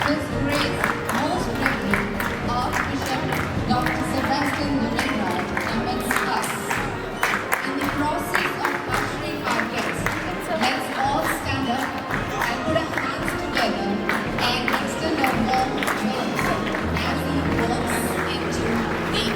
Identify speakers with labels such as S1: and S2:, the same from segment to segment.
S1: His Grace, Most Reverend Archbishop Dr. Sebastian Dureiraj amidst us. In the process of ushering our guests, let's all stand up and put our hands together and extend a warm welcome as he walks into the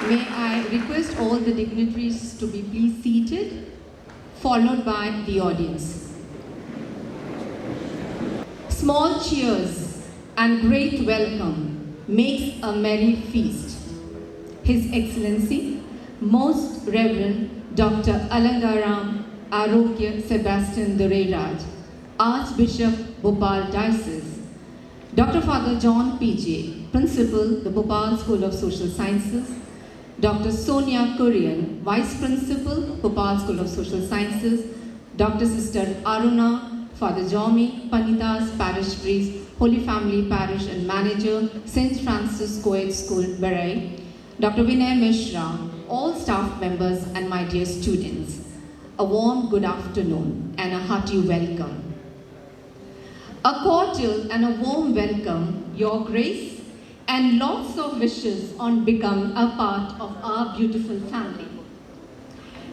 S1: May I request all the dignitaries to be please seated, followed by the audience. Small cheers and great welcome makes a merry feast. His Excellency, Most Reverend Dr. Alangaram Arogya Sebastian Dureiraj, Archbishop Bhopal Diocese, Dr. Father John P.J., Principal, the Bhopal School of Social Sciences, Dr. Sonia Kurian, Vice Principal, Bhopal School of Social Sciences, Dr. Sister Aruna, Father Jomi, Panitas Parish Priest, Holy Family Parish and Manager, St. Francis Co-ed School, Barai, Dr. Vinay Mishra, all staff members and my dear students, a warm good afternoon and a hearty welcome. A cordial and a warm welcome, Your Grace, and lots of wishes on becoming a part of our beautiful family.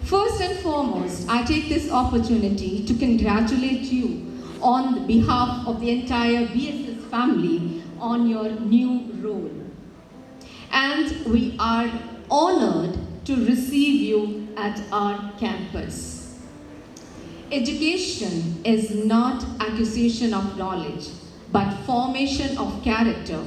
S1: First and foremost, I take this opportunity to congratulate you on behalf of the entire BSS family on your new role. And we are honored to receive you at our campus. Education is not acquisition of knowledge, but formation of character.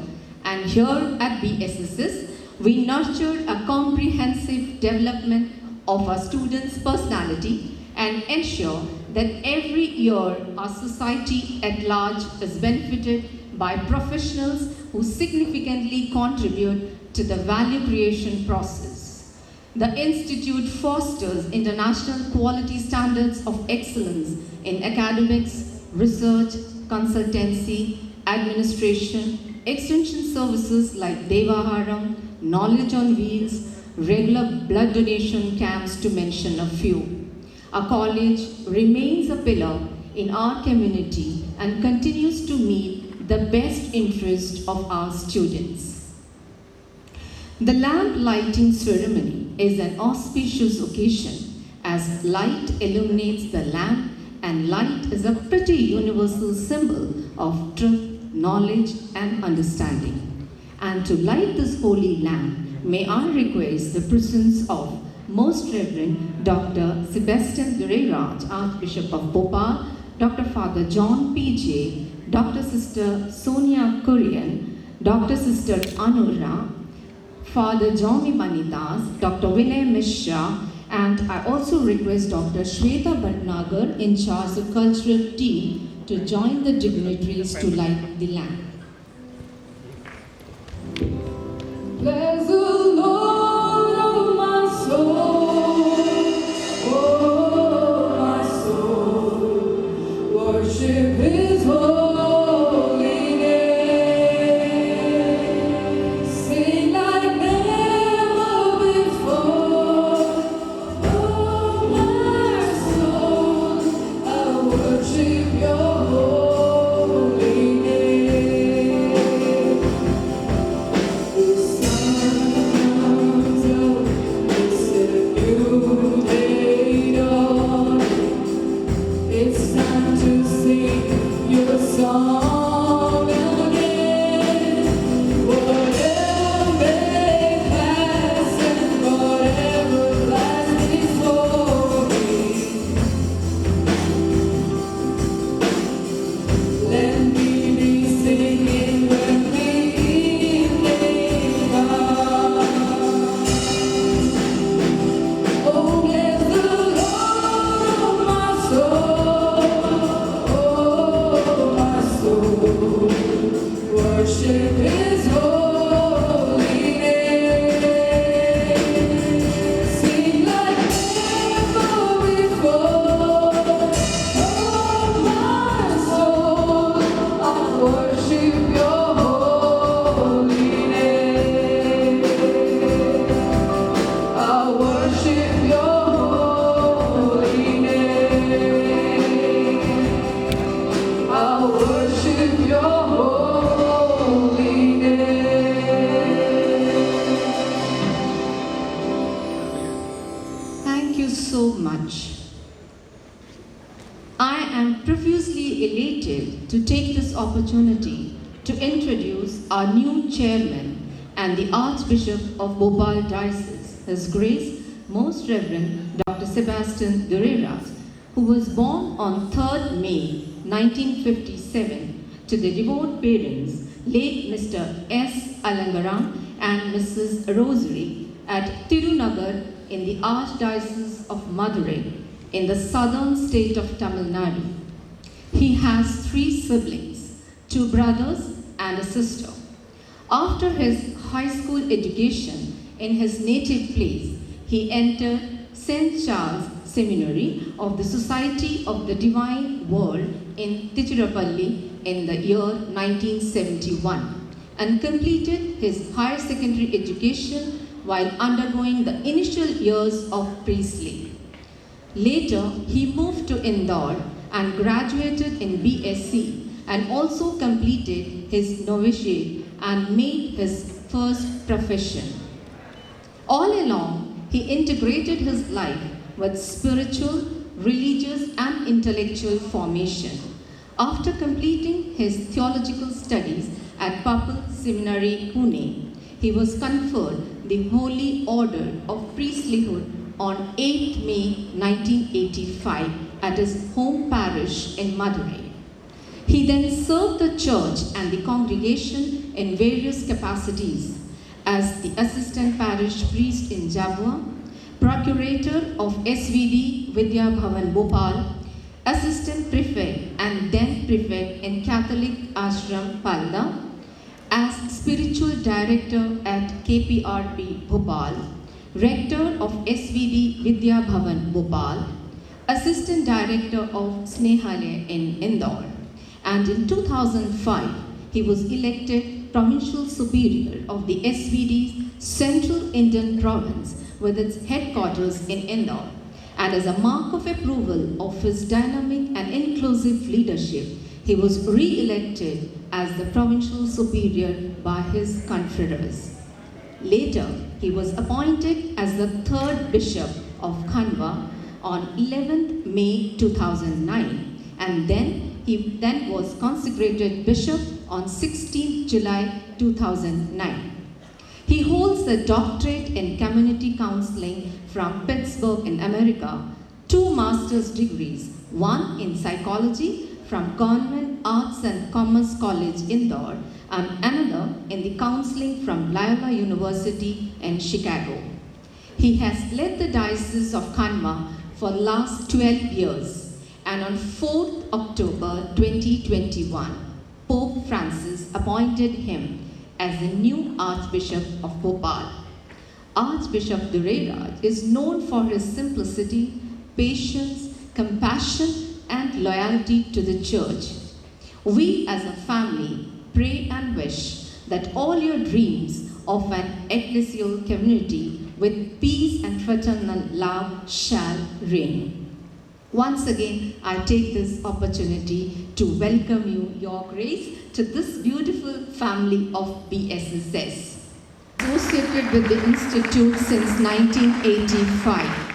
S1: And here at BSSS, we nurture a comprehensive development of our students' personality and ensure that every year our society at large is benefited by professionals who significantly contribute to the value creation process. The Institute fosters international quality standards of excellence in academics, research, consultancy, administration, extension services like Devaharam, Knowledge on Wheels, regular blood donation camps to mention a few. Our college remains a pillar in our community and continues to meet the best interest of our students. The lamp lighting ceremony is an auspicious occasion as light illuminates the lamp and light is a pretty universal symbol of truth, knowledge and understanding. And to light this holy lamp, may I request the presence of Most Reverend Dr. Sebastian Dureiraj, Archbishop of Bhopal, Dr. Father John P.J., Dr. Sister Sonia Kurian, Dr. Sister Anura, Father Jomi Manitas, Dr. Vinay Mishra, and I also request Dr. Shweta Bhatnagar, in charge of cultural team, to join the dignitaries to light the lamp.
S2: Bless the Lord, oh my soul, oh my soul, worship His holy name. Sing like never before, oh my soul, I worship Your holy name. The sun comes up, it's a new day dawn. It's time to sing Your song again. Whatever may pass and whatever lies before me, let me be singing when the evening comes. Oh, bless the Lord, oh my soul, oh my soul, worship His holy name. Sing like never before, oh my soul, I worship Your holy name. I worship Your holy name. I worship Your holy name.
S1: Thank you so much. I am profusely elated to take this opportunity to introduce our new chairman and the Archbishop of Bhopal Diocese, His Grace Most Reverend Dr. Sebastian Dureras, who was born on 3rd May 1957 to the devout parents, late Mr. S. Alangaram and Mrs. Rosary at Tirunagar in the Archdiocese of Madurai in the southern state of Tamil Nadu. He has 3 siblings, 2 brothers and a sister. After his high school education in his native place, he entered St. Charles Seminary of the Society of the Divine World in Tiruchirappalli in the year 1971 and completed his higher secondary education while undergoing the initial years of priestly. Later, he moved to Indore and graduated in BSc and also completed his novitiate and made his first profession. All along, he integrated his life with spiritual, religious and intellectual formation. After completing his theological studies at Papal Seminary, Pune, he was conferred the Holy Order of Priesthood on 8 May 1985 at his home parish in Madurai. He then served the church and the congregation in various capacities as the assistant parish priest in Jabua, procurator of SVD Vidya Bhavan Bhopal, assistant prefect and then prefect in Catholic Ashram Palda, as spiritual director at KPRP Bhopal, rector of SVD Vidya Bhavan Bhopal, assistant director of Snehalaya in Indore, and in 2005 he was elected provincial superior of the SVD's Central Indian Province with its headquarters in Indore. And as a mark of approval of his dynamic and inclusive leadership, he was re-elected as the provincial superior by his confederates. Later, he was appointed as the 3rd Bishop of Khandwa on 11th May 2009, and he was consecrated Bishop on 16th July 2009. He holds a doctorate in community counseling from Pittsburgh in America, 2 master's degrees, one in psychology from Government Arts and Commerce College, Indore, and another in the counseling from Loyola University in Chicago. He has led the Diocese of Khandwa for the last 12 years and on 4th October 2021, Pope Francis appointed him as the new Archbishop of Bhopal. Archbishop Dureraj is known for his simplicity, patience, compassion, and loyalty to the Church. We as a family pray and wish that all your dreams of an ecclesial community with peace and fraternal love shall reign. Once again, I take this opportunity to welcome you, Your Grace, to this beautiful family of BSSS. Associated with the Institute since 1985.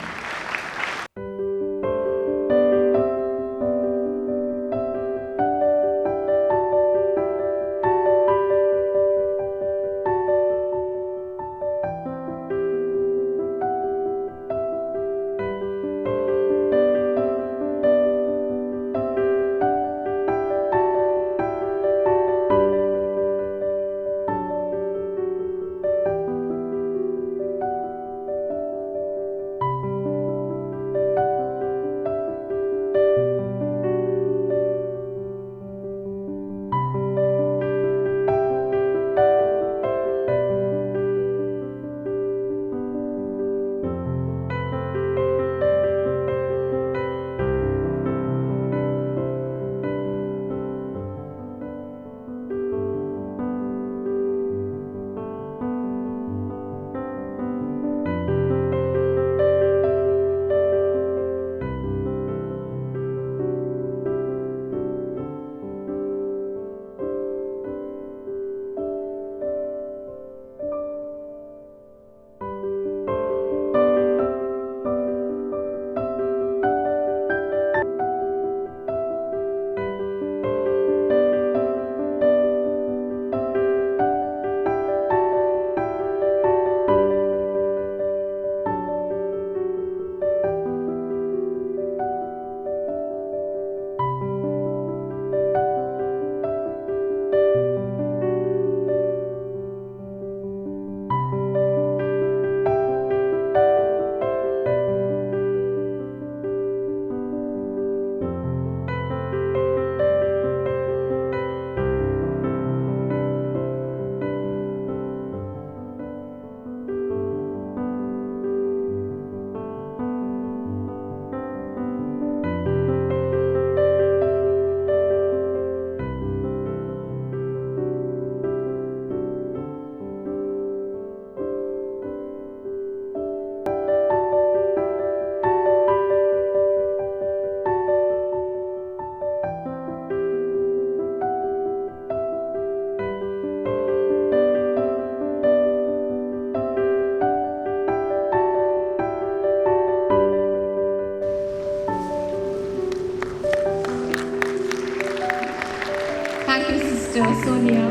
S1: Thank you, Sister Sonia.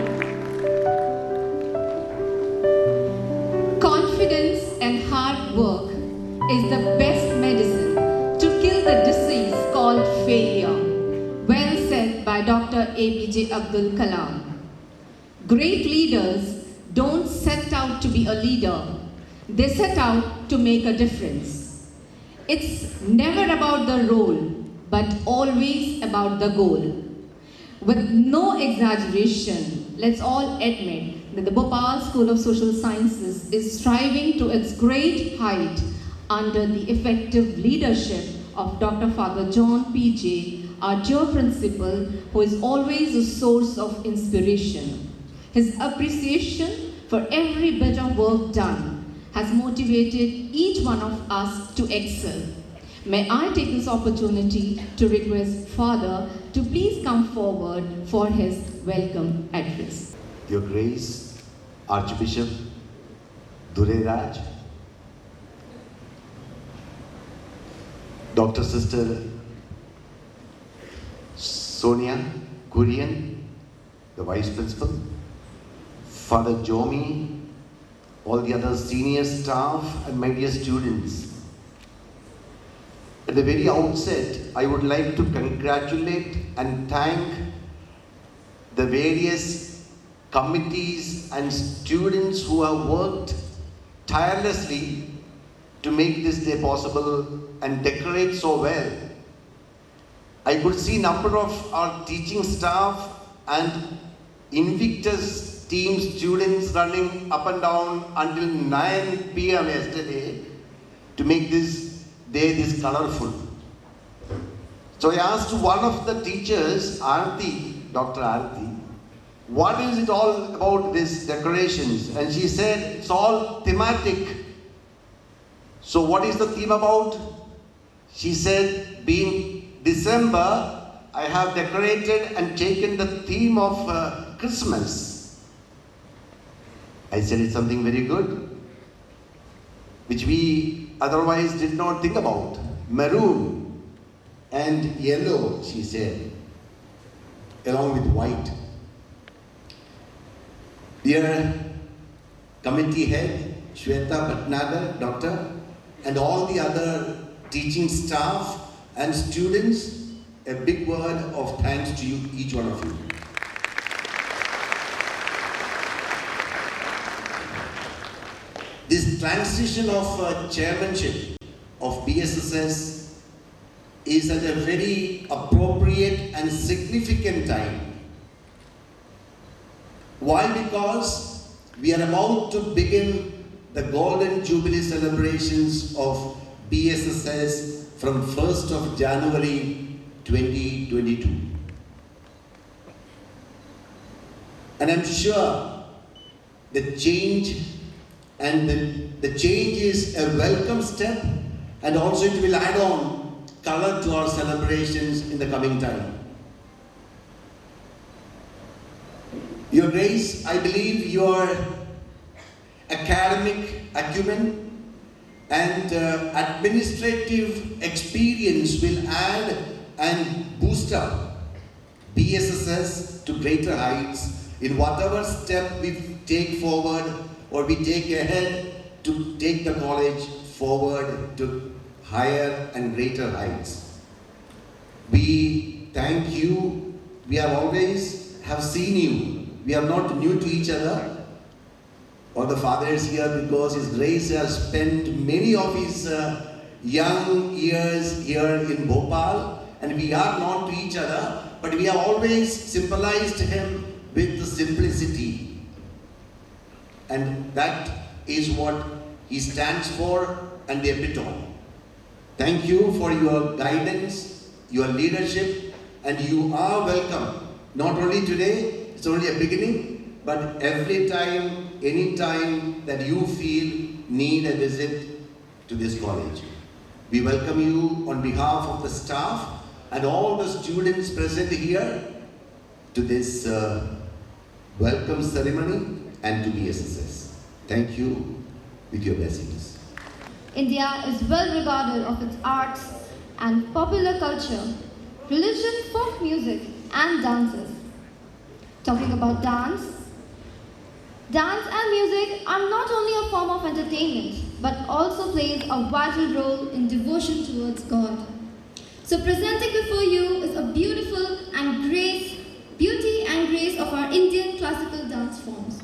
S1: Confidence and hard work is the best medicine to kill the disease called failure. Well said by Dr. APJ Abdul Kalam. Great leaders don't set out to be a leader, they set out to make a difference. It's never about the role, but always about the goal. With no exaggeration, let's all admit that the Bhopal School of Social Sciences is striving to its great height under the effective leadership of Dr. Father John P.J., our dear principal, who is always a source of inspiration. His appreciation for every bit of work done has motivated each one of us to excel. May I take this opportunity to request Father to please come forward for his welcome address.
S3: Your Grace, Archbishop Dureraj, Dr. Sister Sonia Kurian, the Vice Principal, Father Jomi, all the other senior staff, and my dear students. At the very outset, I would like to congratulate and thank the various committees and students who have worked tirelessly to make this day possible and decorate so well. I could see number of our teaching staff and Invictus team students running up and down until 9 p.m. yesterday to make this day this colorful. So I asked one of the teachers, Aarti, Dr. Aarti, what is it all about these decorations? And she said, it's all thematic. So what is the theme about? She said, being December, I have decorated and taken the theme of Christmas. I said, it's something very good, which we otherwise did not think about. Maroon and yellow, she said, along with white. Dear committee head, Shweta Bhatnagar, doctor, and all the other teaching staff and students, a big word of thanks to you, each one of you. This transition of chairmanship of BSSS is at a very appropriate and significant time. Why? Because we are about to begin the Golden Jubilee celebrations of BSSS from 1st of January 2022. And I'm sure the change is a welcome step, and also it will add on color to our celebrations in the coming time. Your Grace, I believe your academic acumen and administrative experience will add and boost up BSSS to greater heights in whatever step we take forward or we take ahead to take the college forward to higher and greater heights. We thank you. We have always have seen you. We are not new to each other. Or the father is here because His Grace has spent many of his young years here in Bhopal, and we are not to each other, but we have always symbolized him with the simplicity. And that is what he stands for and the epitome. Thank you for your guidance, your leadership, and you are welcome. Not only today, it's only a beginning, but every time, any time that you feel need a visit to this college. We welcome you on behalf of the staff and all the students present here to this welcome ceremony and to BSSS. Thank you with your blessings.
S4: India is well regarded of its arts and popular culture, religion, folk music, and dances. Talking about dance and music are not only a form of entertainment, but also plays a vital role in devotion towards God. So presenting before you is a beauty and grace of our Indian classical dance forms.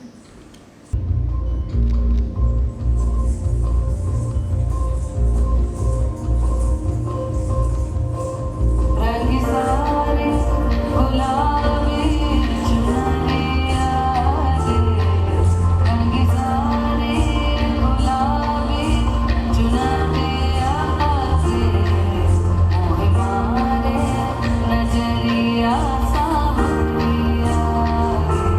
S2: Najariya saamne aaye,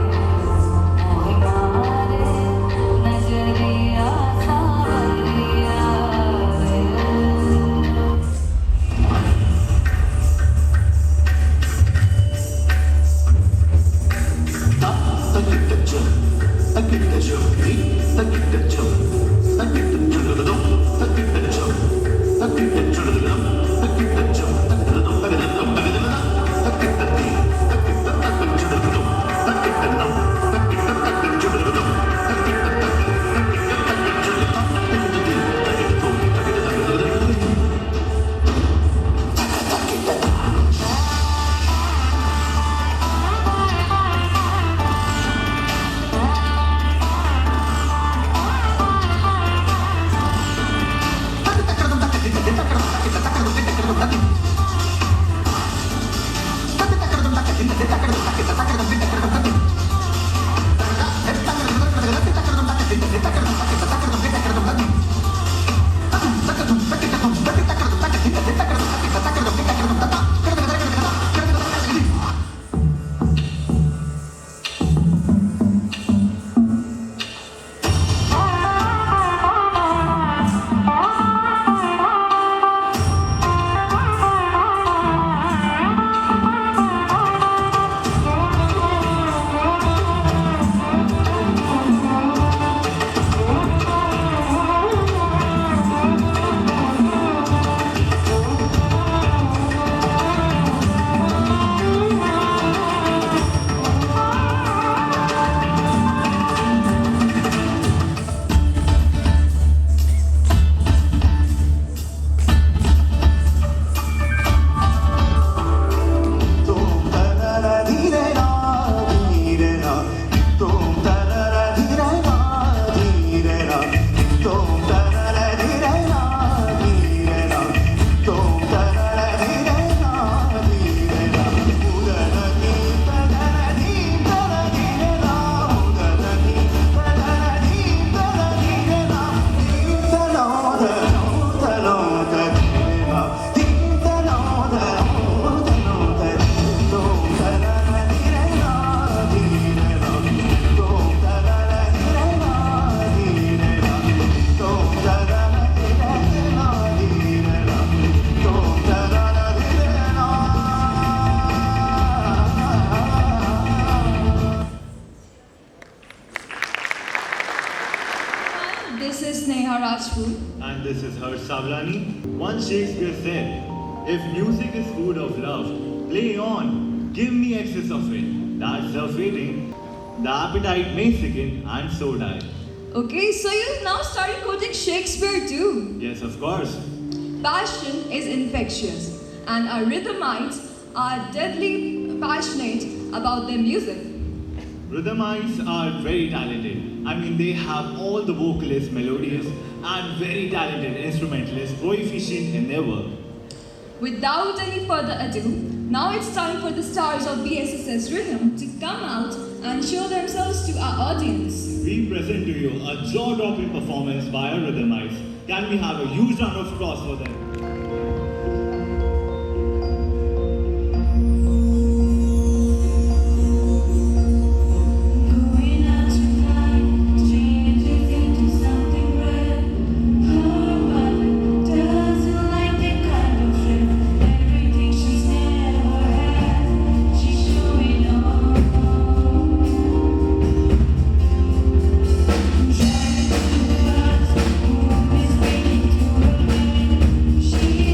S5: Rajput.
S6: And this is Harsh Savlani. Once Shakespeare said, if music is food of love, play on, give me excess of it. That's surfeiting. The appetite may sicken and so die.
S5: Okay, so you now started quoting Shakespeare too.
S6: Yes, of course.
S5: Passion is infectious, and our rhythmites are deadly passionate about their music.
S6: Rhythmites are very talented. I mean, they have all the vocalists melodious and very talented instrumentalists proficient in their work.
S5: Without any further ado, now it's time for the stars of BSSS Rhythm to come out and show themselves to our audience.
S6: We present to you a jaw-dropping performance by our Rhythmites. Can we have a huge round of applause for them?
S2: Going out tonight, changes into something red. Her mother doesn't like that kind of trip. Everything she's never had, she's showing off. Driving too fast, moon is waiting to her. She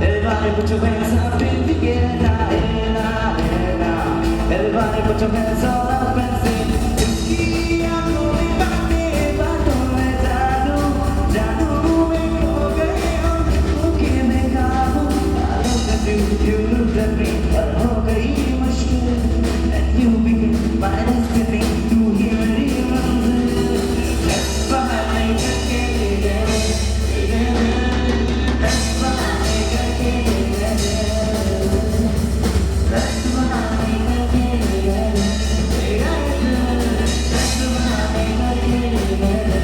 S7: Everybody put your hands up in the air now. Everybody put your hands all up and sing. Whiskey, I'm going back there, but don't let Janu mein ho gaye ho. Okay, mein kahu, I looked at you looked at me, but ho gayi mushkil. And you became my destiny to hear it even. That's why I can't get it. That's why I can't get it. That's why I can't get it. That's why I can't get it.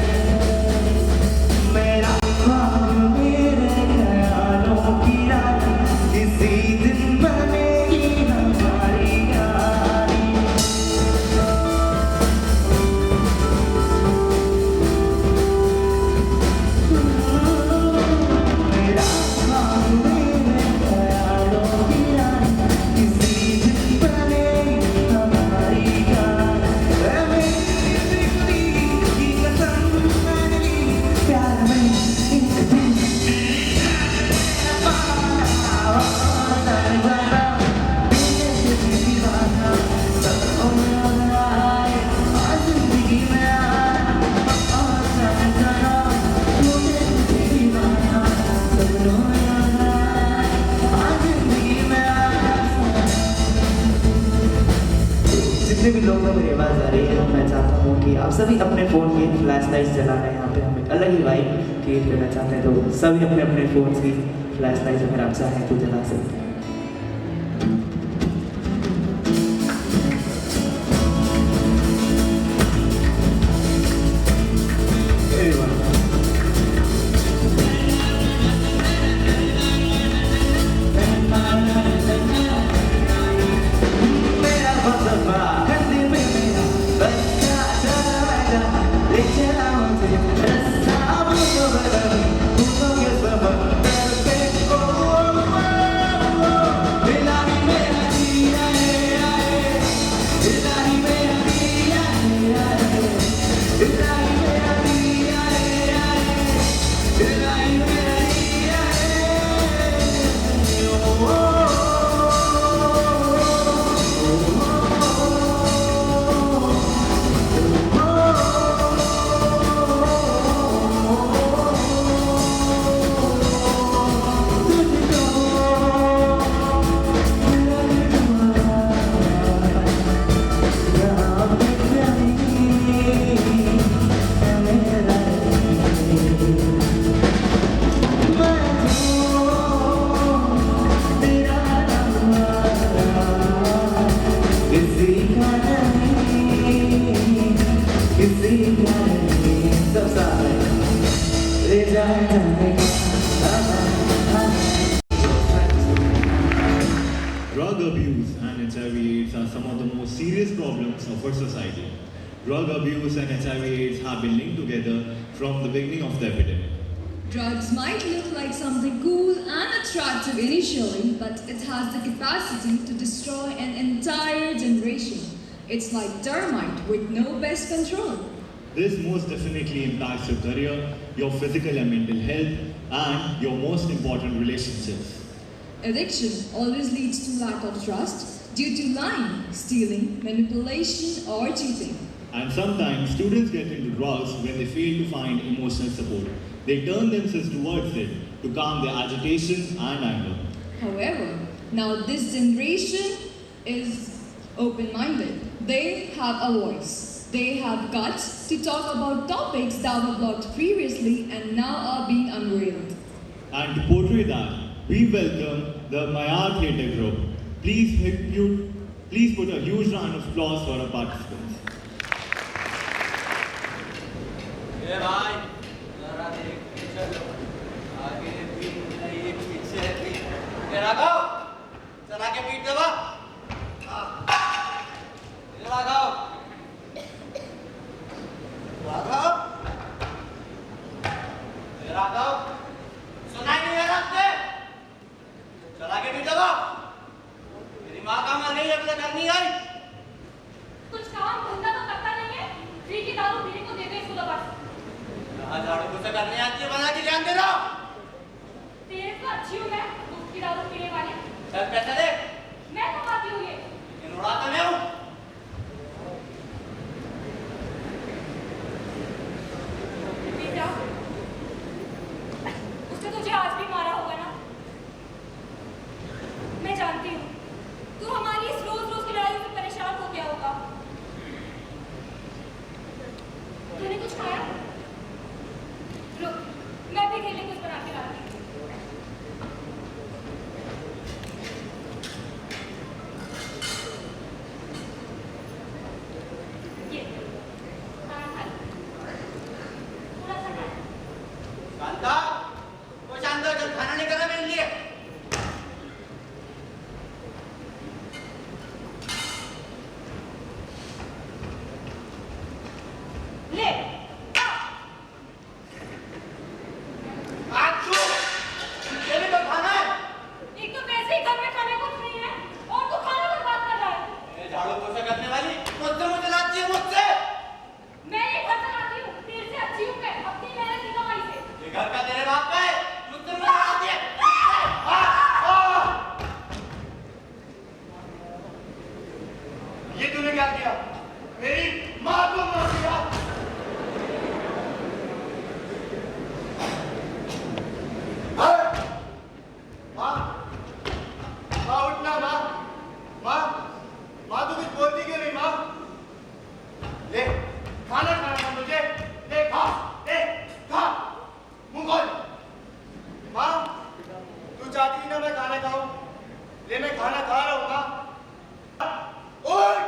S7: मेरा ख्वाब मेरे ख्यालों की रानी किसी दिन बनेगी हमारी यारी मेरा ख्वाब मेरे ख्यालों की रानी किसी दिन बनेगी हमारी यारी मेरी जिंदगी की कसम मैंने ली प्यार में एक दिन जितने भी लोग मेरी आवाज़ आ रही है मैं चाहता हूँ कि आप सभी अपने फ़ोन की फ्लैश लाइट्स जला रहे हैं यहाँ पे हम एक अलग ही वाइब क्रिएट करना चाहते हैं तो सभी अपने अपने फ़ोन की फ्लैश लाइट्स अगर आप चाहें तो जला सकते हैं Everyone. मेरा फलसफा है दिल में मेरा बच्चा चला आएगा ले चला मुझे रास्ता मुझे बदल फूलों के सफर पे ओ इलाही मेरा दिया है इलाही मेरा दिया है इलाही मेरा दिया है इलाही मेरा दिया है ओ
S6: Drug abuse and HIV/AIDS are some of the most serious problems of our society. Drug abuse and HIV/AIDS have been linked together from the beginning of the epidemic.
S5: Drugs might look like something cool and attractive initially, but it has the capacity to destroy an entire generation. It's like termite with no pest control.
S6: This most definitely impacts your career, your physical and mental health, and your most important relationships.
S5: Addiction always leads to lack of trust due to lying, stealing, manipulation, or cheating.
S6: And sometimes students get into drugs when they fail to find emotional support. They turn themselves towards it to calm their agitation and anger.
S5: However, now this generation is open-minded. They have a voice. They have guts to talk about topics that were blocked previously and now are being unveiled.
S6: And to portray that, we welcome the Mayar Theatre Group. Please Please put a huge round of applause for our participants.
S8: ये भाई जरा देख के चलो आगे भी नहीं पीछे भी ये राघव चला के पीट देवा ये राघव राघव ये राघव सुनाई नहीं दे रहा तुझे चला के पीट देवा तेरी माँ का मर गई अब तक घर नहीं आई
S9: कुछ काम धंधा तो करता नहीं है फ्री की दारू पीने को देते इसको तो बस
S8: यहाँ झाड़ू पोछा करने आती है बना के ध्यान दे रहा
S9: तेरे तो अच्छी हूँ मैं मुफ्त की दारू पीने वाली
S8: चल पैसा दे
S9: मैं कमाती हूँ ये
S8: लेकिन उड़ाता मैं हूँ
S9: बेटा उसने तुझे आज भी मारा होगा ना मैं जानती हूँ तू हमारी इस रोज रोज की लड़ाई से परेशान हो गया होगा तूने कुछ खाया रुक मैं भी तेरे लिए कुछ बना के लाती हूँ ये खाना खा ले। थोड़ा सा खा ले।
S8: शांता वो शांता जब खाना नहीं कर रहा मेरे लिए
S9: ले
S8: आजू ये भी तो खाना है
S9: एक तो वैसे ही घर में खाने कुछ नहीं है और तू खाना बर्बाद कर रहा है
S8: ये झाड़ू पोछा करने वाली मुझसे मुझे लाती है मुझसे
S9: मैं ये घर चलाती हूँ तेरे से अच्छी हूँ मैं अपनी मेहनत की कमाई से
S8: ये घर का तेरे बाप का है मुझसे मुझे लाती है ये तूने क्या किया मेरी माँ को मार दिया माँ माँ उठना माँ माँ माँ तू कुछ बोलती क्यों नहीं माँ ले खाना खाना था मुझे ले खा मुंह खोल माँ तू चाहती थी ना मैं खाना खाऊं ले मैं खाना खा रहा हूँ माँ उठ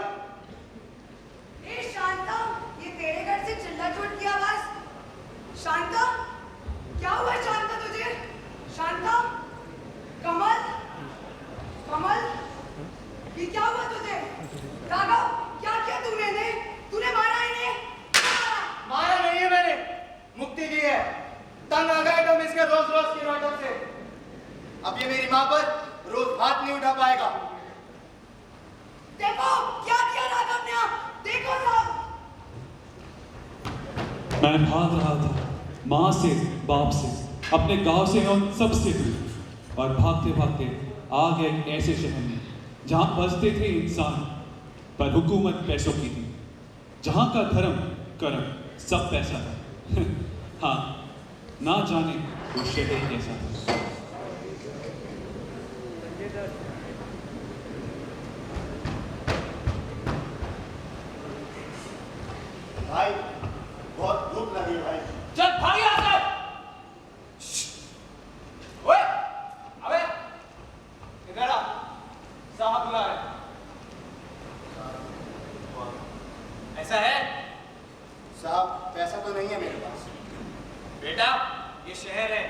S10: ए शांतम ये तेरे घर से चिल्ला चोट की आवाज शांतम क्या हुआ शांता तुझे शांतम कमल कमल ये क्या हुआ तुझे राघव क्या किया तूने मारा इन्हें
S8: मारा नहीं है मैंने मुक्ति की है तंग आ गए तुम इसके रोज रोज की नाटक से अब ये मेरी माँ पर रोज हाथ नहीं उठा पाएगा
S10: देखो क्या किया राघव ने देखो सब
S11: मैं भाग रहा था माँ से बाप से अपने गांव से और सबसे दूर और भागते भागते आ गए एक ऐसे शहर में जहाँ बसते थे इंसान पर हुकूमत पैसों की थी जहाँ का धर्म कर्म सब पैसा था हाँ ना जाने वो शहर कैसा था
S8: भाई बहुत भूख लगी है भाई
S7: चल भाग यहाँ से
S8: ओए अबे इधर आ साहब बुला रहे ऐसा है साहब पैसा तो नहीं है मेरे पास बेटा ये शहर है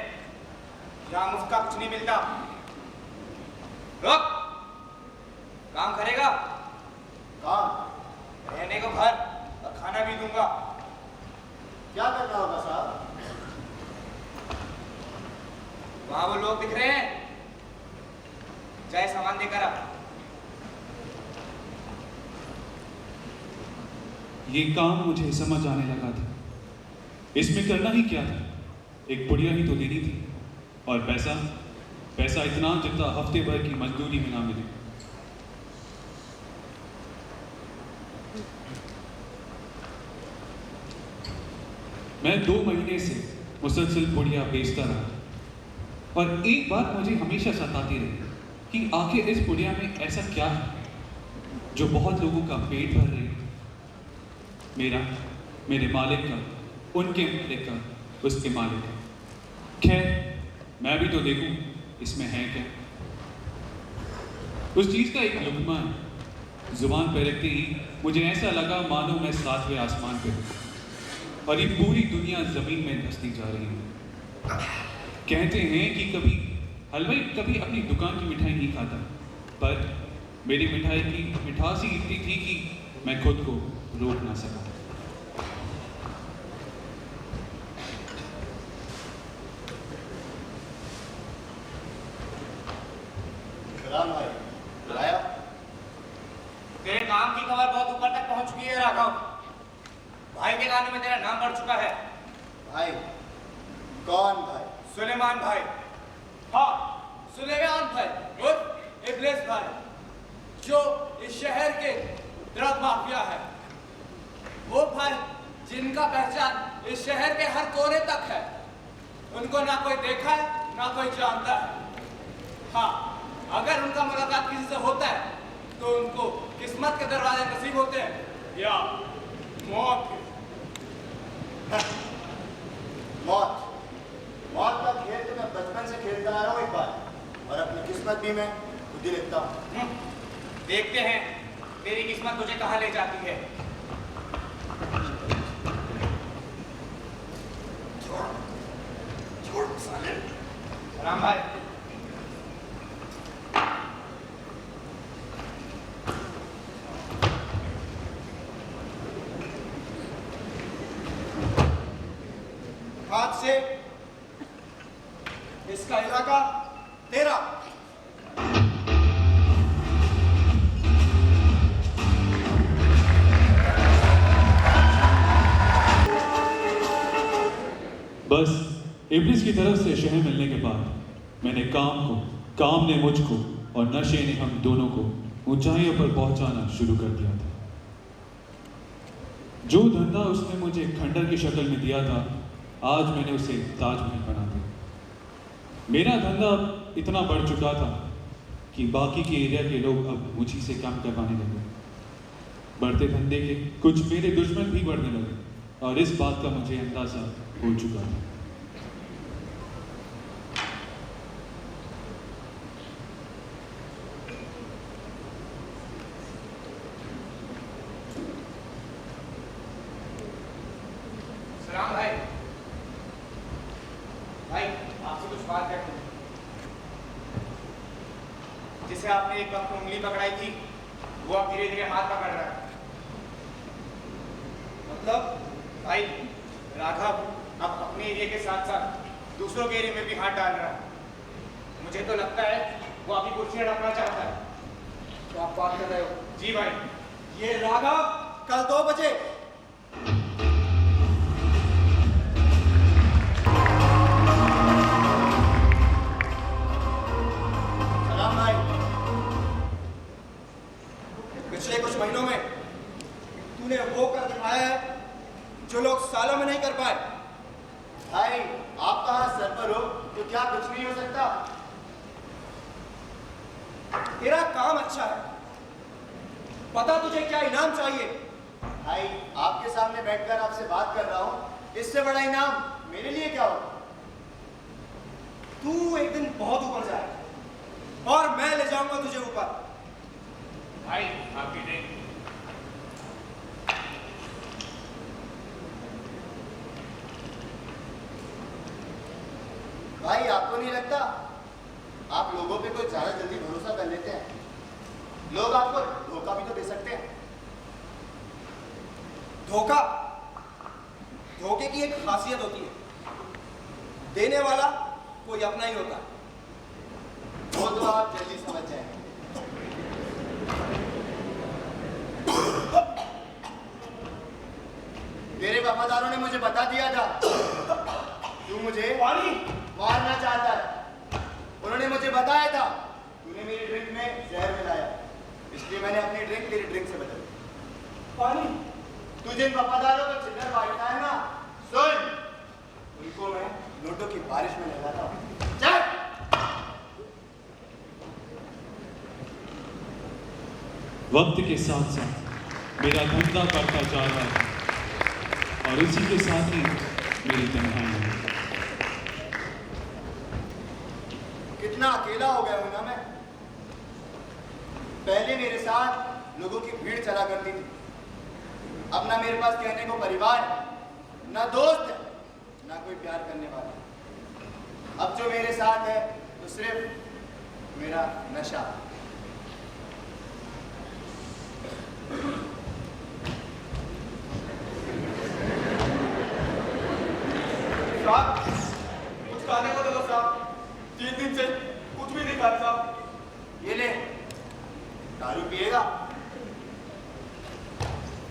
S8: यहाँ मुफ्त का कुछ नहीं मिलता रुक काम करेगा काम रहने को घर और खाना भी दूंगा क्या करना होगा साहब वहां वो लोग दिख रहे हैं जाए सामान देकर आ
S11: ये काम मुझे समझ आने लगा था इसमें करना ही क्या था एक बुढ़िया ही तो देनी थी और पैसा इतना जितना हफ्ते भर की मजदूरी में ना मिले मैं 2 महीने से मुसलसल बुढ़िया बेचता रहा और एक बात मुझे हमेशा सताती रही कि आखिर इस बुढ़िया में ऐसा क्या है जो बहुत लोगों का पेट भर रही है मेरा मेरे मालिक का उनके मालिक का उसके मालिक का खैर मैं भी तो देखूं इसमें है क्या उस चीज का एक लुकमा है जुबान पे रखते ही मुझे ऐसा लगा मानो मैं 7वें आसमान पे हूँ और ये पूरी दुनिया ज़मीन में धंसती जा रही है। कहते हैं कि कभी हलवाई कभी अपनी दुकान की मिठाई नहीं खाता, पर मेरी मिठाई की मिठास ही इतनी थी कि मैं खुद को रोक ना सका।
S8: सलाम भाई, बुलाया?
S12: तेरे काम की खबर बहुत ऊपर तक पहुंच चुकी है राघव। भाई के गाने में तेरा नाम बढ़ चुका है।
S8: भाई? कौन भाई?
S12: सुलेमान भाई। हाँ, सुलेमान भाई उर्फ इब्लिस भाई, जो इस शहर के ड्रग माफिया है। वो भाई जिनका पहचान इस शहर के हर कोने तक है। उनको ना कोई देखा है ना कोई जानता है। हाँ, अगर उनका मुलाकात किसी से होता है तो उनको किस्मत के दरवाजे नसीब होते हैं या मौत के।
S8: मौत? मौत का खेल तो मैं बचपन से खेलता आ रहा हूँ एक बार, और अपनी किस्मत भी मैं खुद ही लिखता हूँ।
S12: देखते हैं तेरी किस्मत तुझे कहाँ ले जाती है। राम भाई,
S8: आज से इसका इलाका तेरा।
S11: बस इब्लिस की तरफ से शहर मिलने के बाद मैंने काम ने मुझको और नशे ने हम दोनों को ऊंचाइयों पर पहुंचाना शुरू कर दिया था। जो धंधा उसने मुझे खंडर की शक्ल में दिया था, आज मैंने उसे ताजमहल बना दिया। मेरा धंधा अब इतना बढ़ चुका था कि बाकी के एरिया के लोग अब मुझी से काम करवाने लगे। बढ़ते धंधे के कुछ मेरे दुश्मन भी बढ़ने लगे और इस बात का मुझे अंदाजा हो चुका था।
S12: सलाम भाई। भाई, आपसे कुछ बात करनी है। जिसे आपने एक वक्त उंगली पकड़ाई थी, वो अब धीरे धीरे हाथ पकड़ रहा है। मतलब भाई, राघव अब अपने एरिया के साथ साथ दूसरों के एरिया में भी हाथ डाल रहा है। मुझे तो लगता है वो आपकी कुर्सी हड़पना चाहता है।
S8: तो आप बात कर रहे हो?
S12: जी भाई।
S8: ये राघव कल 2 बजे सलाम भाई। पिछले कुछ महीनों में तूने वो कर दिखाया है जो लोग सालों में नहीं कर पाए। भाई, आप कहाँ सर पर हो तो क्या कुछ नहीं हो सकता? तेरा काम अच्छा है, पता तुझे क्या इनाम चाहिए? भाई, आपके सामने बैठकर आपसे बात कर रहा हूँ, इससे बड़ा इनाम मेरे लिए क्या हो? तू एक दिन बहुत ऊपर जाए और मैं ले जाऊंगा तुझे ऊपर।
S12: भाई, आपकी ड्रिंक।
S8: भाई, आपको नहीं लगता आप लोगों पे कोई ज्यादा जल्दी भरोसा कर लेते हैं? लोग आपको धोखा भी तो दे सकते हैं। धोखा, धोखे की एक खासियत होती है, देने वाला कोई अपना ही होता है। वो तो आप जल्दी समझ जाएंगे। तेरे वफादारों ने मुझे बता दिया था तू मुझे मारना चाहता है। उन्होंने मुझे बताया था तूने मेरी ड्रिंक में जहर मिलाया, इसलिए मैंने अपनी ड्रिंक तेरी ड्रिंक से बदल दी। पानी, तू जिन वफादारों को चिल्लर बांटता है ना, सुन, उनको मैं नोटों की बारिश में लगाता हूँ। चल!
S11: वक्त के साथ साथ मेरा धंधा बढ़ता जा रहा है और इसी के साथ ही मेरी तन्हाई।
S8: कितना अकेला हो गया हूं ना मैं। पहले मेरे साथ लोगों की भीड़ चला करती थी। अब ना मेरे पास कहने को परिवार है, ना दोस्त है, ना कोई प्यार करने वाला। अब जो मेरे साथ है तो सिर्फ मेरा नशा।
S12: साहब कुछ खाने को दे दो साहब, 3 दिन से कुछ भी नहीं खा रहे साहब।
S8: ये ले, दारू पिएगा?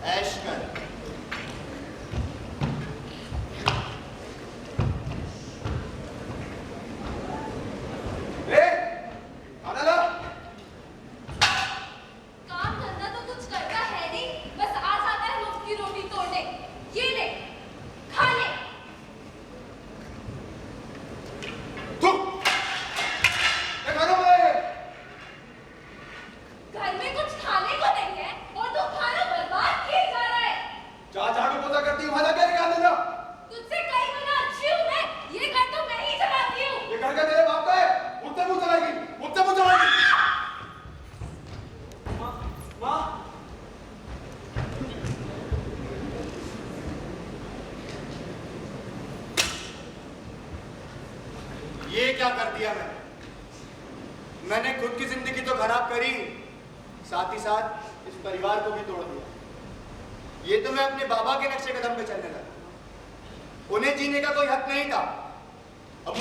S8: ऐश कर।
S12: ले, खाना ला।
S9: काम धंधा तो कुछ करता है नहीं, बस आ जाता है मुफ्त की रोटी तोड़ने। ये ले, खा ले।
S12: तू ये खाना बनाए।
S9: घर में कुछ खाने को नहीं है और तू खाना बर्बाद किए जा रहा है।
S12: जहाँ झाड़ू पोछा करती हूँ वहाँ जाके निकाल देना।
S9: तुझसे कई गुना अच्छी हूँ मैं। ये घर तो मैं ही चलाती हूँ।
S12: ये घर का तेरे बाप का है, मुझसे मुँह चलाएगी, मुझसे मुँह चलाएगी। माँ, माँ।
S8: ये क्या कर दिया मैंने खुद की जिंदगी तो खराब करी, साथ ही साथ इस परिवार को भी तोड़ दिया। ये तो मैं अपने बाबा के नक्शे कदम पे चलने लगा। उन्हें जीने का कोई हक नहीं था, अब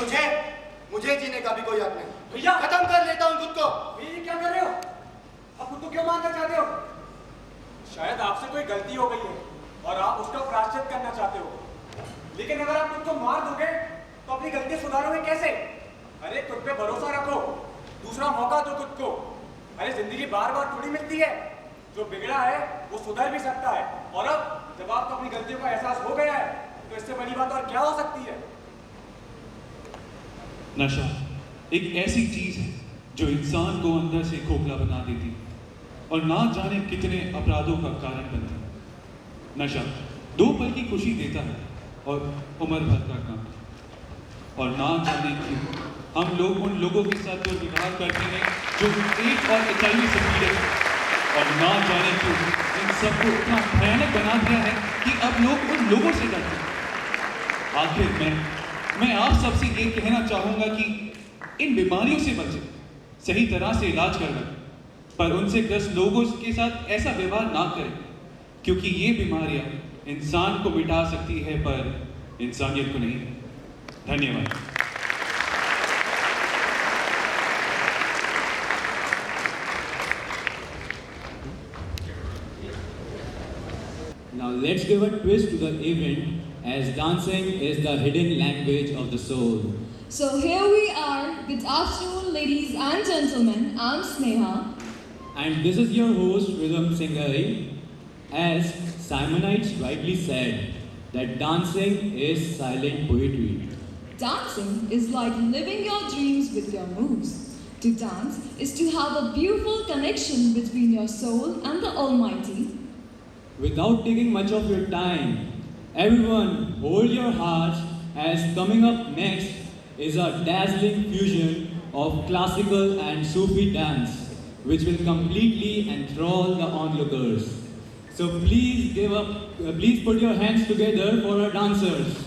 S8: मुझे जीने का भी कोई हक नहीं।
S12: भैया
S8: खत्म कर लेता हूँ खुद को।
S12: ये क्या कर रहे हो? आप खुद को क्यों मारना चाहते हो? शायद आपसे कोई गलती हो गई है और आप उसका प्रायश्चित करना चाहते हो। लेकिन अगर आप खुद को मार दोगे तो अपनी गलती सुधारोगे कैसे? अरे खुद पे भरोसा रखो, दूसरा मौका दो खुद को। अरे जिंदगी बार बार थोड़ी मिलती है, जो बिगड़ा है वो सुधर भी सकता है। और अब जब आपको अपनी गलतियों का एहसास हो गया है तो इससे बड़ी बात और क्या हो सकती है?
S11: नशा एक ऐसी चीज है जो इंसान को अंदर से खोखला बना देती और ना जाने कितने अपराधों का कारण बनती। नशा 2 पल की खुशी देता है और उम्र भर का काम। और ना जाने क्यों हम लोग उन लोगों के साथ तो व्यवहार करते हैं जो एक और इकाई से पीड़ित है। और ना जाने क्यों इन सबको इतना भयानक बना दिया है कि अब लोग उन लोगों से डरते हैं। आखिर मैं आप सबसे ये कहना चाहूंगा कि इन बीमारियों से बचें, सही तरह से इलाज करवाएं, पर उनसे ग्रस्त लोगों के साथ ऐसा व्यवहार ना करें, क्योंकि ये बीमारियां इंसान को मिटा सकती है पर इंसानियत को नहीं। धन्यवाद।
S13: Now let's give a twist to the event, as dancing is the hidden language of the soul.
S5: So here we are. Good afternoon, ladies and gentlemen. I'm Sneha.
S13: And this is your host, Rhythm Singari. As Simonides rightly said, that dancing is silent poetry.
S5: Dancing is like living your dreams with your moves. To dance is to have a beautiful connection between your soul and the Almighty.
S13: Without taking much of your time, everyone hold your hearts, as coming up next is a dazzling fusion of classical and Sufi dance, which will completely enthrall the onlookers. So please please put your hands together for our dancers.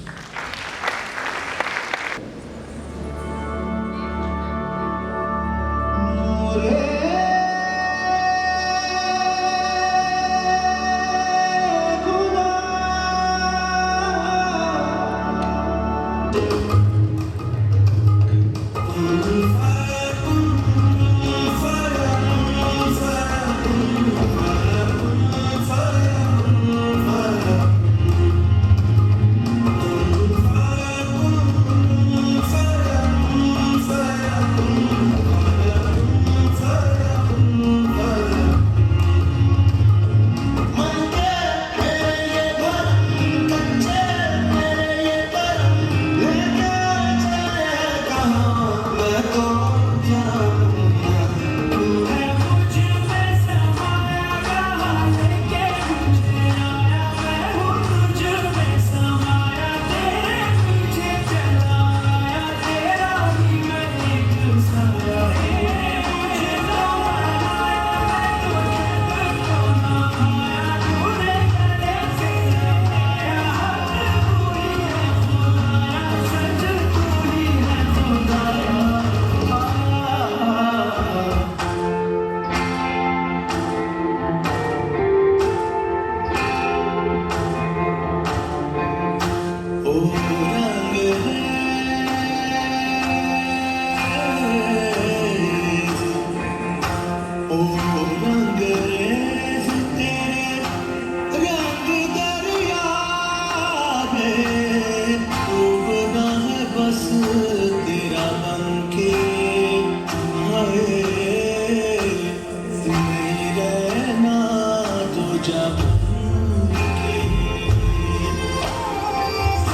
S7: जा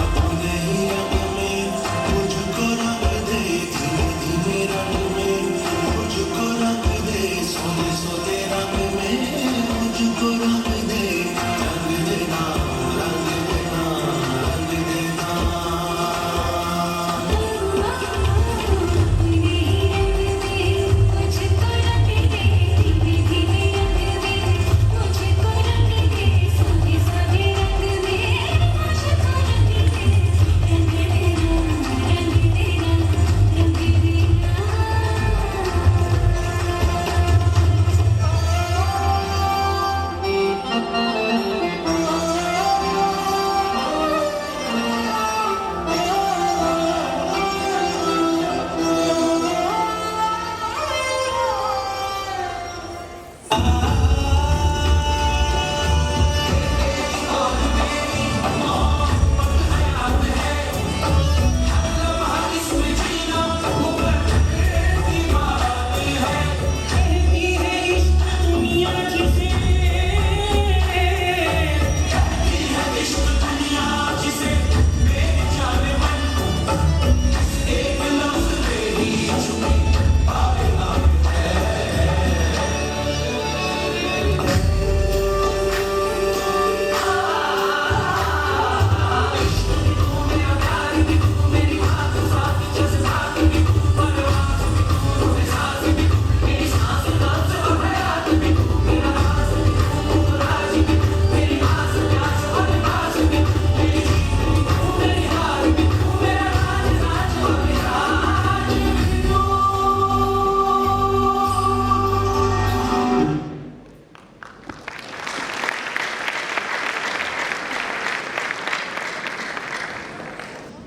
S7: अपने ही रंग में मुझको रंग दे, धीरे धीरे रंग में मुझको रंग दे, सोते सोते रंग में मुझको रंग दे, रंग देना रंग देना रंग देना।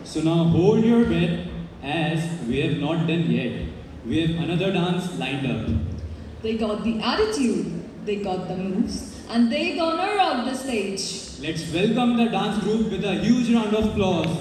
S13: So now hold your breath, as we have not done yet. We have another dance lined up.
S5: They got the attitude, they got the moves, and they gonna rock the stage.
S13: Let's welcome the dance group with a huge round of applause.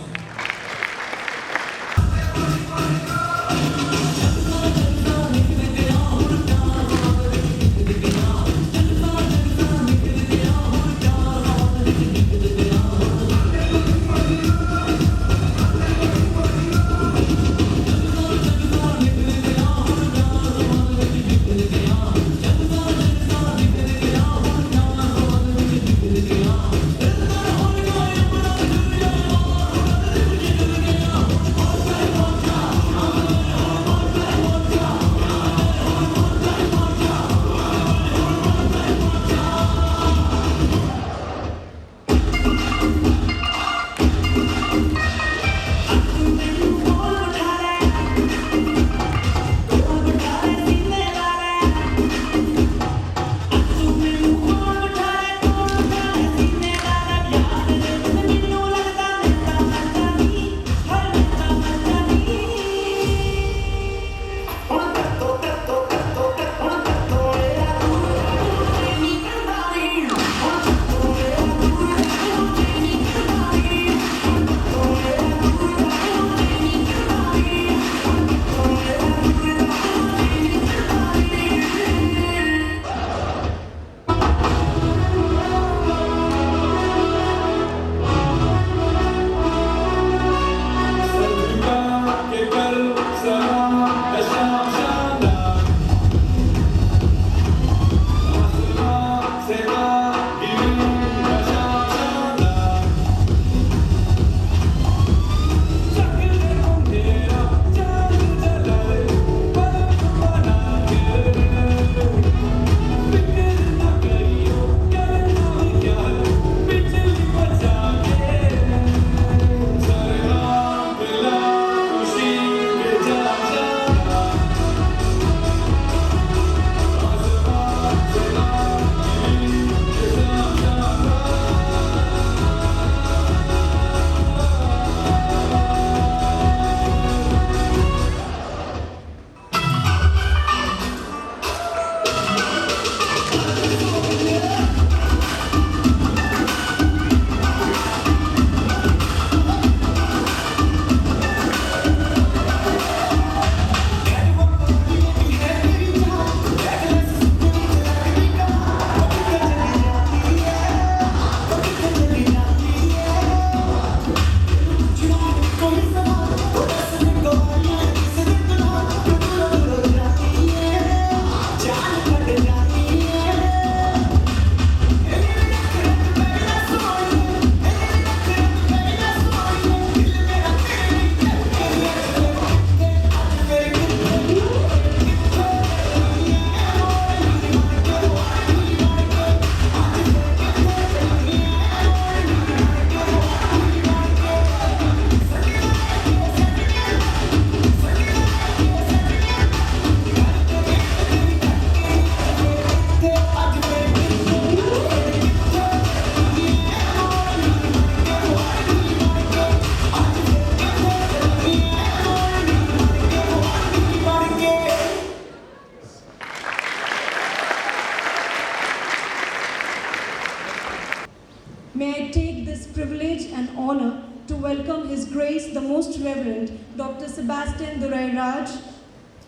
S14: may I take this privilege and honor to welcome His Grace the Most Reverend Dr. Sebastian Durai Raj,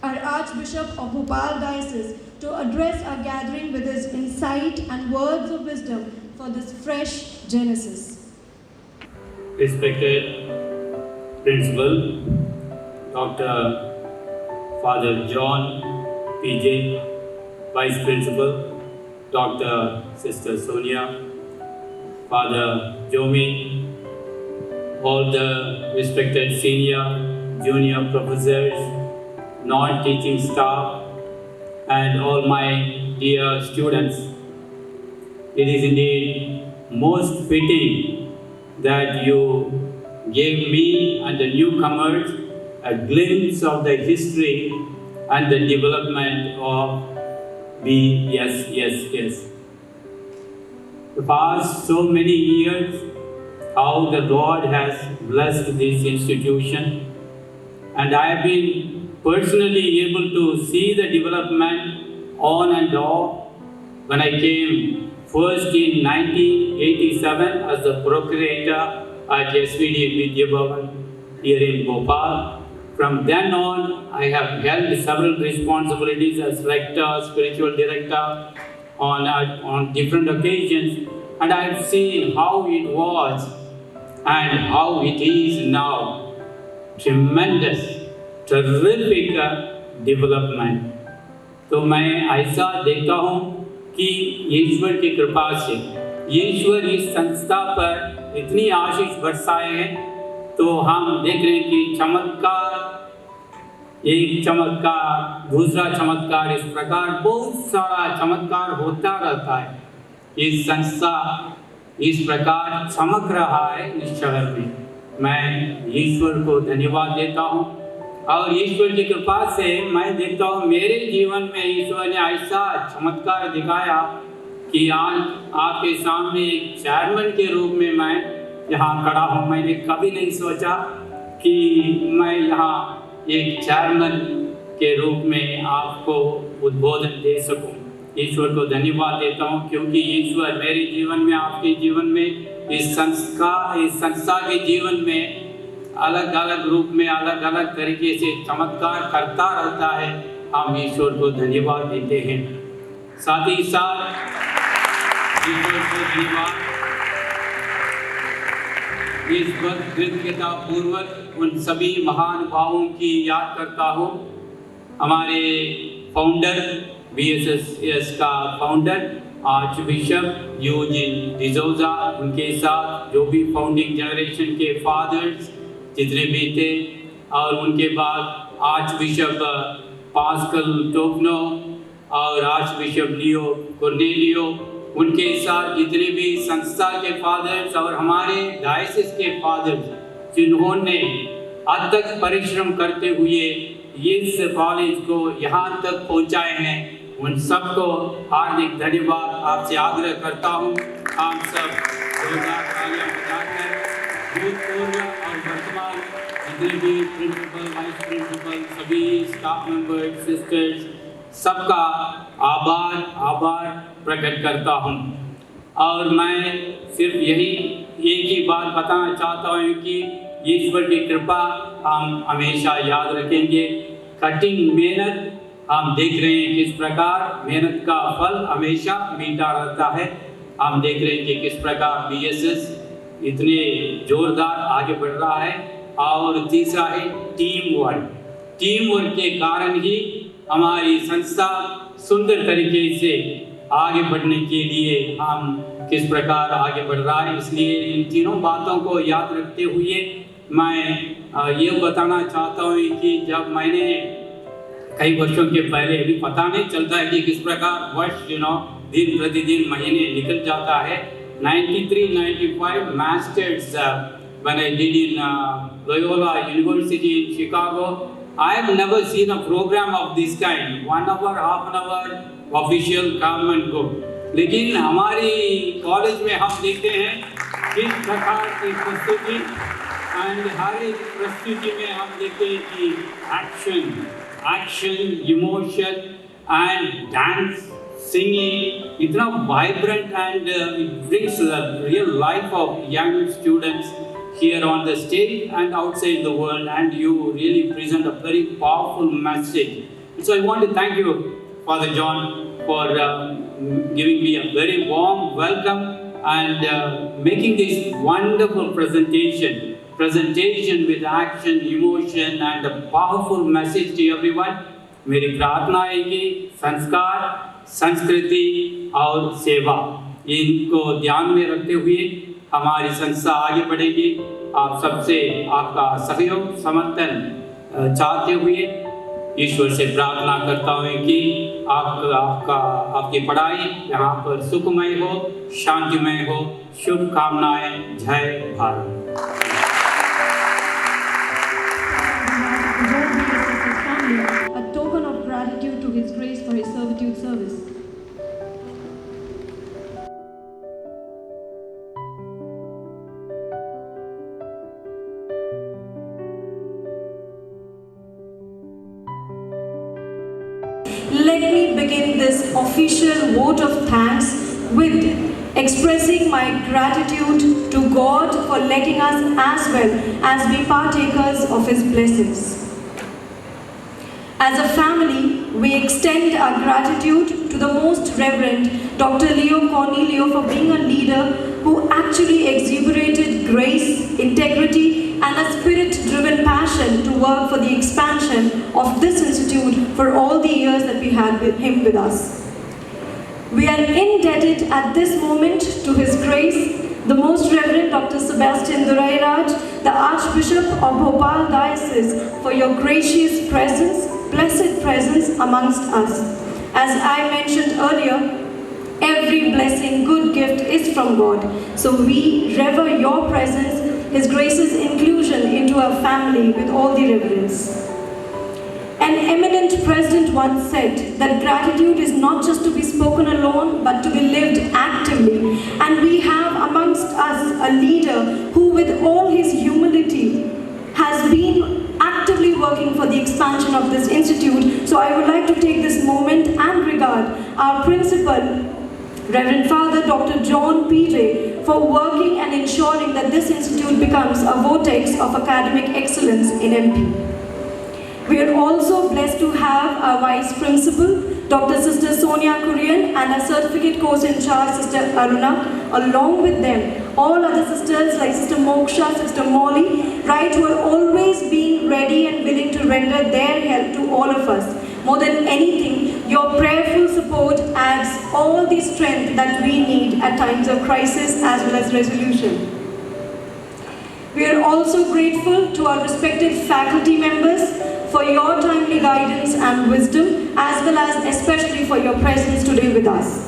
S14: our Archbishop of Bhopal Diocese, to address our gathering with his insight and words of wisdom for this fresh Genesis.
S15: Respected Principal, Dr. Father John PJ, Vice Principal, Dr. Sister Sonia, Father Jomi, all the respected senior, junior professors, non-teaching staff, and all my dear students. It is indeed most fitting that you gave me and the newcomers a glimpse of the history and the development of BSSS. The past so many years, how the Lord has blessed this institution, and I have been personally able to see the development on and off when I came first in 1987 as the procurator at SVD Vidya Bhavan here in Bhopal. From then on, I have held several responsibilities as rector, spiritual director on different occasions, and I have seen how it was and how it is now. Tremendous, terrific development. तो मैं ऐसा देखता हूँ कि ईश्वर की कृपा से ईश्वर इस संस्था पर इतनी आशीष बरसाए हैं, तो हम देख रहे हैं कि चमत्कार, एक चमत्कार, दूसरा चमत्कार, इस प्रकार बहुत सारा चमत्कार होता रहता है। इस संस्था इस प्रकार चमक रहा है इस शहर में। मैं ईश्वर को धन्यवाद देता हूँ और ईश्वर की कृपा से मैं देखता हूँ मेरे जीवन में ईश्वर ने ऐसा चमत्कार दिखाया कि आज आपके सामने एक चेयरमैन के रूप में मैं यहाँ खड़ा हूँ। मैंने कभी नहीं सोचा कि मैं यहाँ एक चेयरमैन के रूप में आपको उद्बोधन दे सकूं। ईश्वर को धन्यवाद देता हूं क्योंकि ईश्वर मेरे जीवन में, आपके जीवन में, इस संस्था के जीवन में अलग अलग रूप में, अलग अलग तरीके से चमत्कार करता रहता है। हम ईश्वर को धन्यवाद देते हैं। साथ ही साथ ईश्वर को धन्यवाद इस वक्त कृतज्ञता पूर्वक उन सभी महानुभावों की याद करता हूँ। हमारे फाउंडर, BSSS का फाउंडर आर्च बिशप यूजिन डिजोजा, उनके साथ जो भी फाउंडिंग जनरेशन के फादर्स जितने भी थे, और उनके बाद आर्च बिशप पास्कल टोपनो और आर्च बिशप लियो कोर्नेलियो, उनके साथ जितने भी संस्था के फादर्स और हमारे डायसिस के फादर्स जिन्होंने आज तक परिश्रम करते हुए इस कॉलेज को यहाँ तक पहुँचाए हैं, उन सबको हार्दिक धन्यवाद आपसे आग्रह करता हूँ। हम सब जोरदार तालियां बजाकर भूतपूर्व और वर्तमान जितने भी प्रिंसिपल, वाइस प्रिंसिपल, सभी स्टाफ मेंबर्स, सिस्टर्स, सबका आभार प्रकट करता हूँ। और मैं सिर्फ यही एक ही बात बताना चाहता हूँ कि ईश्वर की कृपा हम हमेशा याद रखेंगे। कठिन मेहनत हम देख रहे हैं किस प्रकार मेहनत का फल हमेशा मीठा रहता है। हम देख रहे हैं कि किस प्रकार BSS इतने जोरदार आगे बढ़ रहा है। और तीसरा है टीम वर्क के कारण ही हमारी संस्था सुंदर तरीके से आगे बढ़ने के लिए हम किस प्रकार आगे बढ़ रहा है। इसलिए इन तीनों बातों को याद रखते हुए मैं ये बताना चाहता हूँ कि जब मैंने कई वर्षों के पहले, अभी पता नहीं चलता है कि किस प्रकार वर्ष दिन प्रतिदिन महीने निकल जाता है। 93-95 masters when I did in Loyola University in Chicago, I have never seen a program of this kind, 1 hour, half an hour official come and go. लेकिन हमारी कॉलेज में हम देखते हैं किस प्रकार की प्रस्तुति, एंड हर एक प्रस्तुति में हम देखते हैं कि action, emotion and dance singing, इतना vibrant and it brings the real life of young students here on the stage and outside the world, and you really present a very powerful message. So I want to thank you, Father John, for giving me a very warm welcome and making this wonderful presentation with action, emotion and a powerful message to everyone. मेरी प्रार्थना है कि संस्कार, संस्कृति और सेवा इनको ध्यान में रखते हुए हमारी संस्था आगे बढ़ेगी। आप सबसे आपका सहयोग, समर्थन चाहते हुए ईश्वर से प्रार्थना करता हूँ कि आपकी पढ़ाई यहाँ पर सुखमय हो, शांतिमय हो। शुभकामनाएं। जय Bharat.
S14: A token of gratitude to His grace for His servitude service. Let me begin this official vote of thanks with expressing my gratitude to God for letting us as well as be partakers of His blessings. As a family, we extend our gratitude to the Most Reverend Dr. Leo Cornelio for being a leader who actually exuberated grace, integrity, and a spirit-driven passion to work for the expansion of this institute for all the years that we had with him with us. We are indebted at this moment to His Grace, the Most Reverend Dr. Sebastian Durai Raj, the Archbishop of Bhopal Diocese, for your gracious presence, blessed presence amongst us. As I mentioned earlier, every blessing, good gift is from God. So we revere your presence, His Grace's inclusion into our family with all the reverence. An eminent president once said that gratitude is not just to be spoken alone, but to be lived actively. And we have amongst us a leader who, with all his humility, has been actively working for the expansion of this institute. So I would like to take this moment and regard our principal, Reverend Father Dr. John P. Ray, for working and ensuring that this institute becomes a vortex of academic excellence in MP. We are also blessed to have our Vice Principal, Dr. Sister Sonia Kurian, and our Certificate Course in Charge, Sister Aruna, along with them, all other sisters like Sister Moksha, Sister Molly, right, who are always being ready and willing to render their help to all of us. More than anything, your prayerful support adds all the strength that we need at times of crisis as well as resolution. We are also grateful to our respected faculty members for your timely guidance and wisdom, as well as especially for your presence today with us.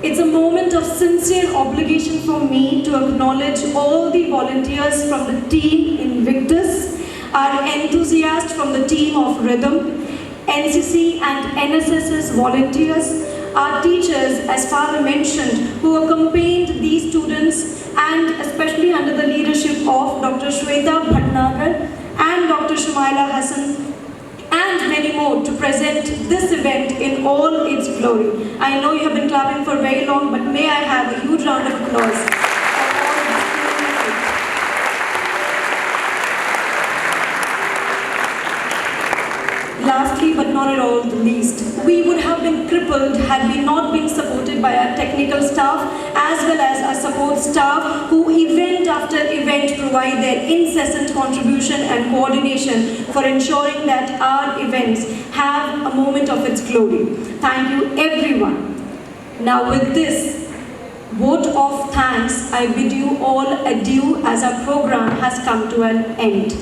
S14: It's a moment of sincere obligation for me to acknowledge all the volunteers from the team Invictus, our enthusiasts from the team of Rhythm, NCC and NSS's volunteers, our teachers, as Father mentioned, who accompanied these students, and especially under the leadership of Dr. Shweta Bhatnagar and Dr. Shumaila Hassan, and many more, to present this event in all its glory. I know you have been clapping for very long, but may I have a huge round of applause. Lastly, but not at all the least, we would have been crippled had we not been supported by our technical staff as well as our support staff, who event after event provide their incessant contribution and coordination for ensuring that our events have a moment of its glory. Thank you, everyone. Now with this vote of thanks, I bid you all adieu as our program has come to an end.